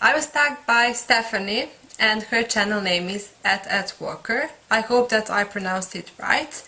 I was tagged by Stephanie and her channel name is @@walker. I hope that I pronounced it right.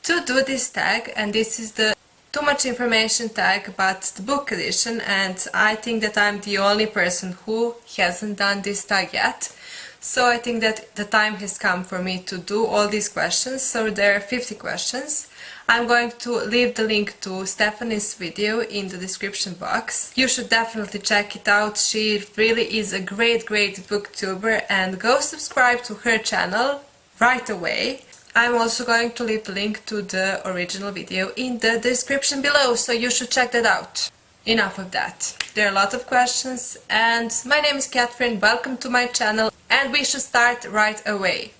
To do this tag, and this is the too much information tag but the book edition, and I think that I'm the only person who hasn't done this tag yet. So I think that the time has come for me to do all these questions. So there are 50 questions. I'm going to leave the link to Stephanie's video in the description box. You should definitely check it out. She really is a great booktuber, and go subscribe to her channel right away. I'm also going to leave the link to the original video in the description below, so you should check that out. Enough of that. There are a lot of questions, and my name is Catherine. Welcome to my channel, and we should start right away.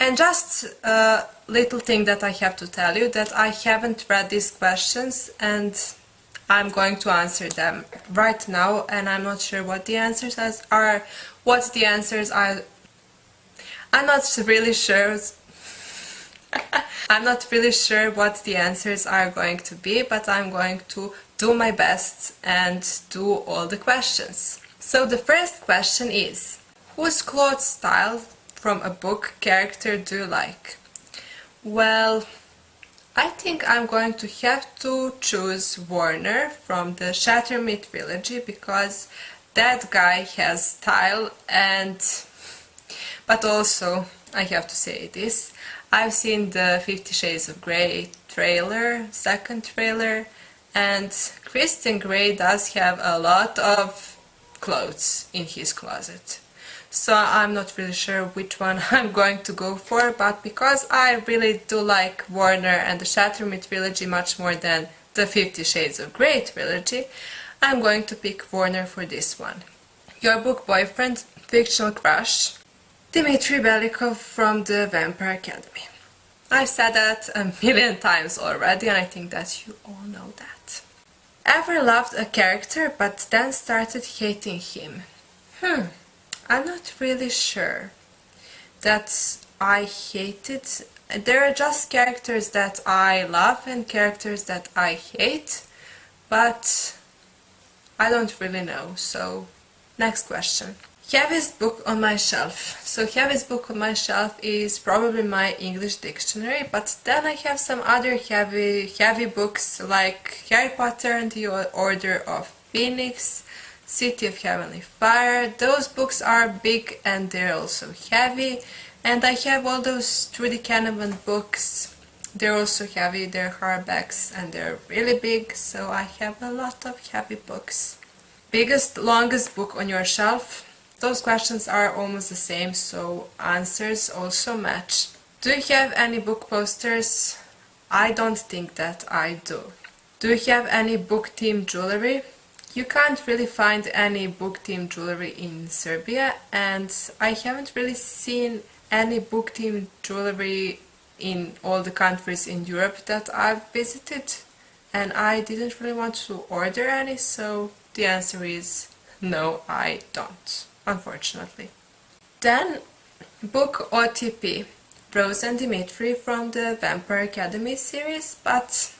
And just a little thing that I have to tell you, that I haven't read these questions and I'm going to answer them right now, and I'm not sure what the answers are. I'm not really sure. I'm not really sure what the answers are going to be, but I'm going to do my best and do all the questions. So the first question is, whose clothes style from a book character do you like? Well, I think I'm going to have to choose Warner from the Shatter Me trilogy, because that guy has style. And but also I have to say this, I've seen the 50 Shades of Grey trailer, second trailer, and Christian Grey does have a lot of clothes in his closet. So I'm not really sure which one I'm going to go for, but because I really do like Warner and the Shatter Me trilogy much more than the 50 Shades of Grey trilogy, I'm going to pick Warner for this one. Your book boyfriend, fictional crush, Dmitry Belikov from the Vampire Academy. I've said that a million times already, and I think that you all know that. Ever loved a character but then started hating him? I'm not really sure that I hated. There are just characters that I love and characters that I hate, but I don't really know. So, next question. Heaviest book on my shelf. So heaviest book on my shelf is probably my English dictionary, but then I have some other heavy books like Harry Potter and the Order of Phoenix, City of Heavenly Fire. Those books are big and they're also heavy, and I have all those Trudy Canavan books. They're also heavy, they're hardbacks and they're really big, so I have a lot of heavy books. Biggest, longest book on your shelf? Those questions are almost the same, so answers also match. Do you have any book posters? I don't think that I do. Do you have any book themed jewelry? You can't really find any book themed jewelry in Serbia, and I haven't really seen any book themed jewelry in all the countries in Europe that I've visited, and I didn't really want to order any, so the answer is no, I don't, unfortunately. Then, book OTP, Rose and Dimitri from the Vampire Academy series, but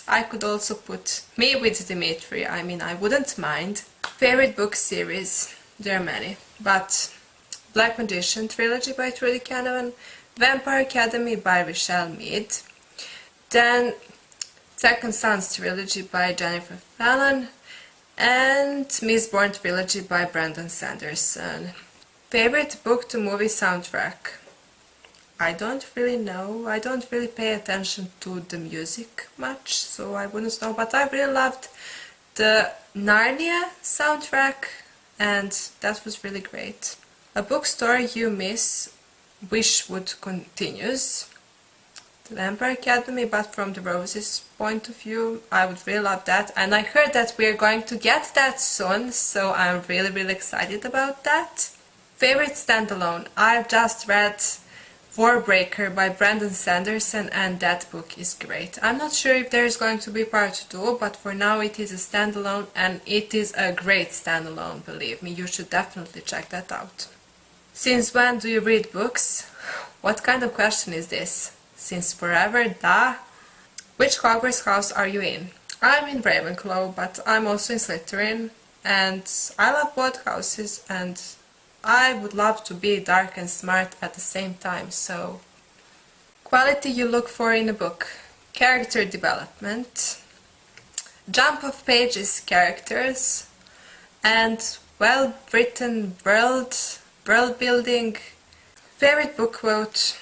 I could also put me with Dimitri, I mean, I wouldn't mind. Favorite book series, there are many, but Black Magician trilogy by Trudy Canavan, Vampire Academy by Richelle Mead, then Second Sons trilogy by Jennifer Fallon, and Mistborn trilogy by Brandon Sanderson. Favorite book to movie soundtrack? I don't really know. I don't really pay attention to the music much, so I wouldn't know, but I really loved the Narnia soundtrack, and that was really great. A bookstore you miss, wish would continues. The Vampire Academy, but from the Rose's point of view, I would really love that, and I heard that we're going to get that soon, so I'm really excited about that. Favorite standalone? I've just read Warbreaker by Brandon Sanderson, and that book is great. I'm not sure if there is going to be part 2, but for now it is a standalone, and it is a great standalone, believe me, you should definitely check that out. Since when do you read books? What kind of question is this? Since forever, duh. Which Hogwarts house are you in? I'm in Ravenclaw, but I'm also in Slytherin, and I love both houses, and I would love to be dark and smart at the same time, so... Quality you look for in a book. Character development, jump of pages characters, and well-written world building. Favorite book quote?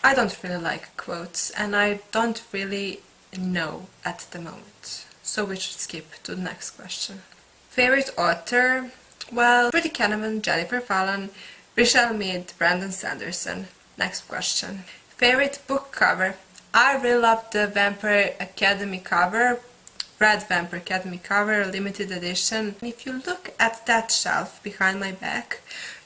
I don't really like quotes, and I don't really know at the moment, so we should skip to the next question. Favorite author? Well, Trudy Kenneman, Jennifer Fallon, Richelle Mead, Brandon Sanderson. Next question. Favorite book cover? I really love the Vampire Academy cover, Red Vampire Academy cover, limited edition. If you look at that shelf behind my back,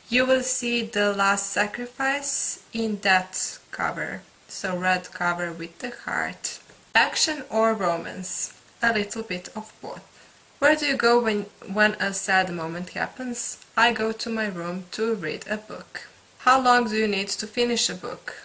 you will see The Last Sacrifice in that cover. So red cover with the heart. Action or romance? A little bit of both. Where do you go when a sad moment happens? I go to my room to read a book. How long do you need to finish a book?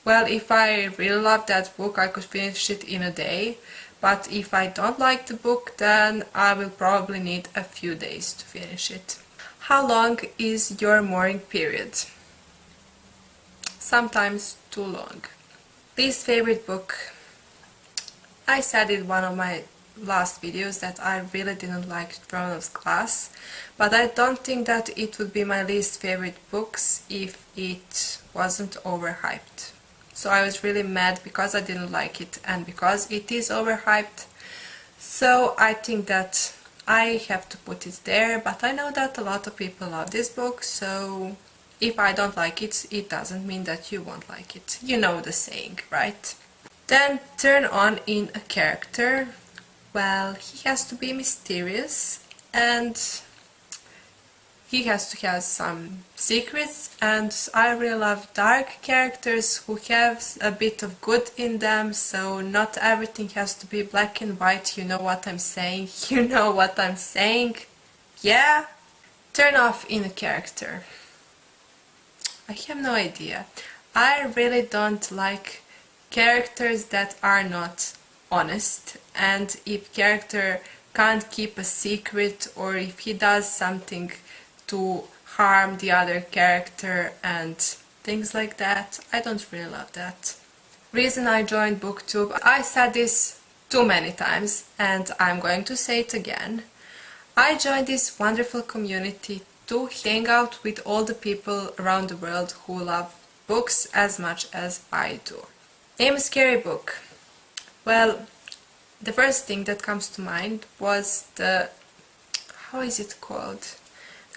Well, if I really love that book, I could finish it in a day. But if I don't like the book, then I will probably need a few days to finish it. How long is your morning period? Sometimes too long. Least favorite book? I said in one of my last videos that I really didn't like Throne of Glass, but I don't think that it would be my least favorite books if it wasn't overhyped. So I was really mad because I didn't like it and because it is overhyped. So I think that I have to put it there, but I know that a lot of people love this book, so if I don't like it, it doesn't mean that you won't like it. You know the saying, right? Then turn on in a character. Well, he has to be mysterious and he has to have some secrets, and I really love dark characters who have a bit of good in them, so not everything has to be black and white. You know what I'm saying? You know what I'm saying? Yeah? Turn off in a character. I have no idea. I really don't like characters that are not honest, and if character can't keep a secret, or if he does something to harm the other character and things like that, I don't really love that. Reason I joined Booktube, I said this too many times and I'm going to say it again. I joined this wonderful community to hang out with all the people around the world who love books as much as I do. Name a scary book. Well, the first thing that comes to mind was the, how is it called?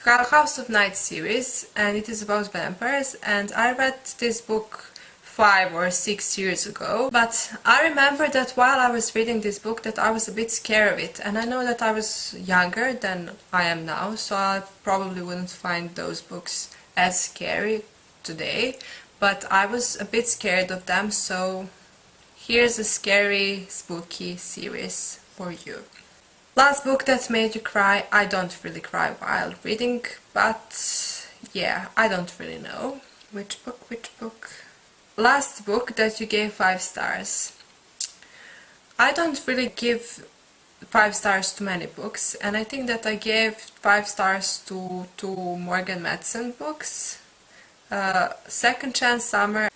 House of Night series, and it is about vampires, and I read this book 5 or 6 years ago, but I remember that while I was reading this book that I was a bit scared of it, and I know that I was younger than I am now, so I probably wouldn't find those books as scary today, but I was a bit scared of them, so here's a scary, spooky series for you. Last book that made you cry. I don't really cry while reading, but yeah, I don't really know. Which book? Last book that you gave 5 stars. I don't really give 5 stars to many books, and I think that I gave 5 stars to Morgan Matson books, Second Chance Summer,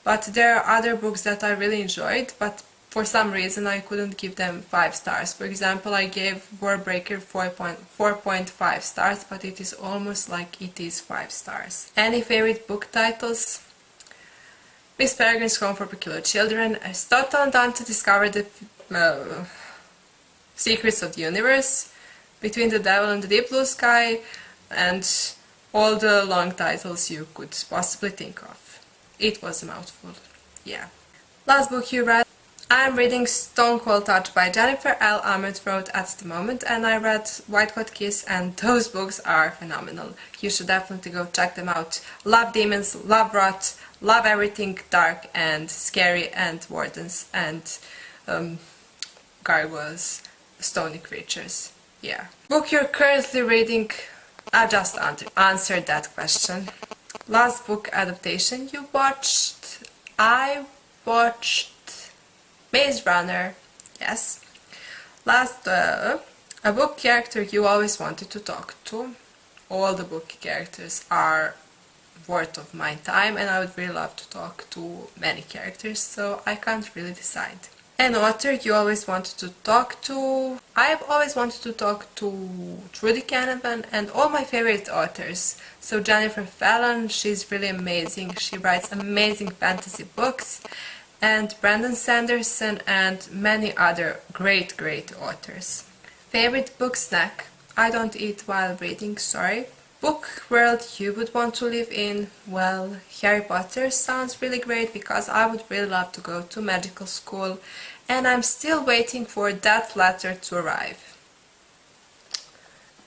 but there are other books that I really enjoyed, but for some reason I couldn't give them 5 stars. For example, I gave Warbreaker 4.5 stars, but it is almost like it is 5 stars. Any favorite book titles? Miss Peregrine's Home for Peculiar Children, Aristotle and Dante Discover the Secrets of the Universe, Between the Devil and the Deep Blue Sky, and all the long titles you could possibly think of. It was a mouthful, yeah. Last book you read? I'm reading Stone Cold Touch by Jennifer L. Armentrout at the moment, and I read White Hot Kiss, and those books are phenomenal. You should definitely go check them out. Love demons, love rot, love everything dark and scary and wardens and gargoyles, stony creatures. Yeah. Book you're currently reading? I just answered that question. Last book adaptation you watched? I watched Maze Runner, yes. Last, a book character you always wanted to talk to. All the book characters are worth of my time, and I would really love to talk to many characters, so I can't really decide. An author you always wanted to talk to. I've always wanted to talk to Trudy Canavan and all my favorite authors. So Jennifer Fallon, she's really amazing. She writes amazing fantasy books. And Brandon Sanderson and many other great authors. Favorite book snack? I don't eat while reading, sorry. Book world you would want to live in? Well, Harry Potter sounds really great because I would really love to go to magical school, and I'm still waiting for that letter to arrive.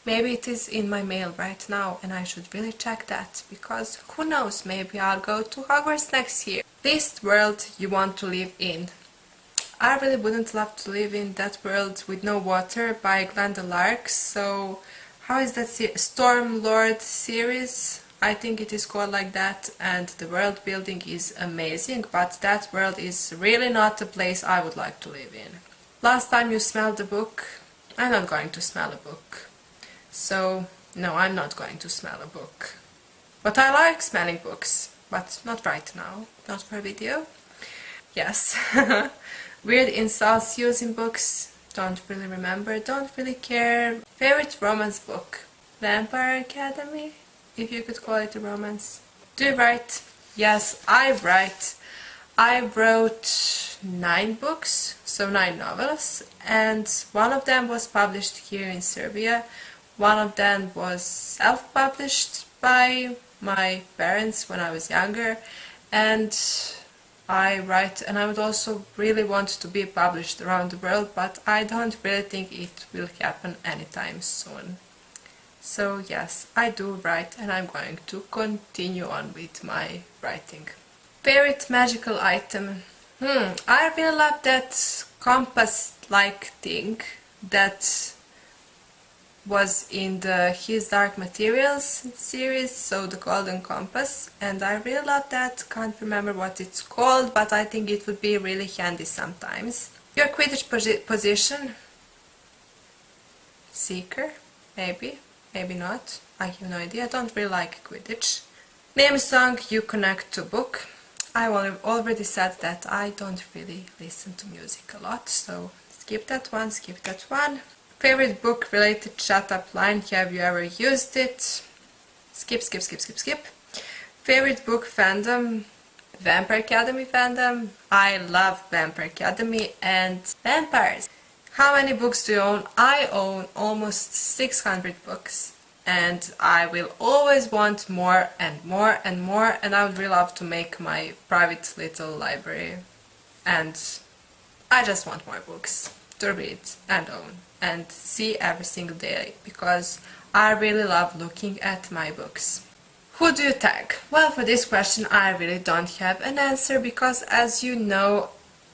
Maybe it is in my mail right now and I should really check that, because who knows, maybe I'll go to Hogwarts next year. Least world you want to live in? I really wouldn't love to live in that world with no water by Glenda Lark, so how is that Stormlord series? I think it is called like that, and the world building is amazing, but that world is really not the place I would like to live in. Last time you smelled a book? I'm not going to smell a book. So, no, I'm not going to smell a book. But I like smelling books, but not right now, not for a video. Yes. Weird insults used in books? Don't really remember, don't really care. Favorite romance book? Vampire Academy, if you could call it a romance. Do you write? Yes, I write. I wrote 9 books, so 9 novels, and one of them was published here in Serbia. One of them was self-published by my parents when I was younger, and I write, and I would also really want to be published around the world, but I don't really think it will happen anytime soon. So yes, I do write, and I'm going to continue on with my writing. Favorite magical item? I really love that compass-like thing that was in the His Dark Materials series, so the Golden Compass, and I really love that. Can't remember what it's called, but I think it would be really handy sometimes. Your Quidditch position? Seeker? Maybe, maybe not. I have no idea. I don't really like Quidditch. Name a song you connect to book. I already said that I don't really listen to music a lot, so skip that one, skip that one. Favorite book related shut up line, have you ever used it? Skip. Favorite book fandom? Vampire Academy fandom. I love Vampire Academy and vampires. How many books do you own? I own almost 600 books, and I will always want more and more and more, and I would really love to make my private little library, and I just want more books to read and own and see every single day, because I really love looking at my books. Who do you tag? Well, for this question I really don't have an answer, because as you know,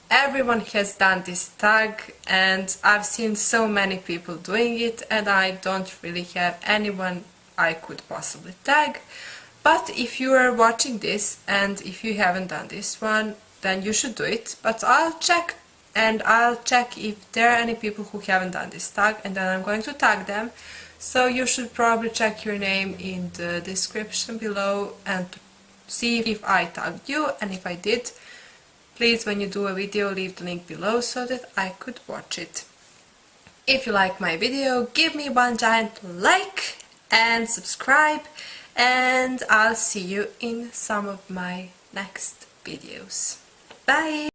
everyone has done this tag and I've seen so many people doing it, and I don't really have anyone I could possibly tag. But if you are watching this and if you haven't done this one, then you should do it. But I'll check, and I'll check if there are any people who haven't done this tag, and then I'm going to tag them. So you should probably check your name in the description below and see if I tagged you, and if I did, please, when you do a video, leave the link below so that I could watch it. If you like my video, give me one giant like and subscribe, and I'll see you in some of my next videos. Bye!